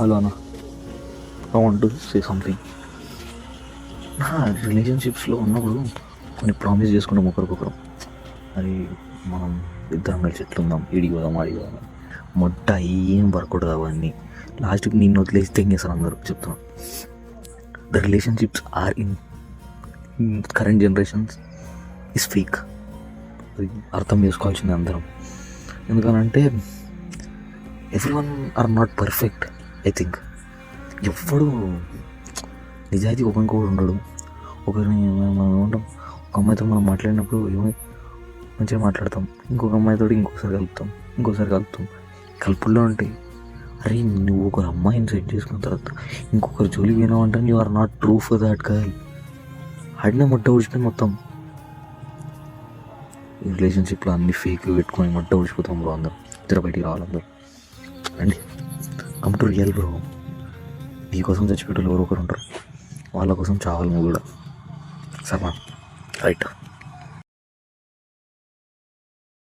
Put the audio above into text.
Hello అన్న, I want to say something. రిలేషన్షిప్స్లో ఉన్నప్పుడు కొన్ని ప్రామిస్ చేసుకుంటాం ఒకరికొకరు. అది మనం ఇద్దరం కలిసి ఎట్లుందాం, ఈడికి పోదాం ఆడికి పోదాం, మొట్ట ఏం వర్కౌట్ కావన్నీ లాస్ట్కి నిన్ను వదిలేస్తే ఏం చేస్తారు అందరూ చెప్తున్నాను. The relationships are in current generations is fake. అది అర్థం చేసుకోవాల్సింది అందరం. ఎందుకనంటే everyone are not perfect. I think ఎవ్వడు నిజాయితీ ఒకరికొకడు ఉండడు. ఒకరిని మనం ఏమంటాం, ఒక అమ్మాయితో మనం మాట్లాడినప్పుడు మంచిగా మాట్లాడతాం, ఇంకొక అమ్మాయితో ఇంకోసారి కలుపుతాం. కలుపుల్లో ఉంటాయి. అరే నువ్వు ఒక అమ్మాయిని సెట్ చేసుకున్న తర్వాత ఇంకొకరు జోలి పోయినావంటే you are not true for that girl. ఆడిన మొట్ట ఊడిచిపోయి మొత్తం ఈ రిలేషన్షిప్లో అన్ని ఫేక్ పెట్టుకొని మొట్ట ఊడిచిపోతాం బ్రో. అందరూ ఇద్దరు బయటికి రావాలందరూ అండి. Come to real bro. నీకోసం చచ్చిపెట్టేవాళ్ళు ఎవరో ఒకరు ఉంటారు, వాళ్ళ కోసం చావాలి నువ్వు కూడా. సరేనా? రైట్.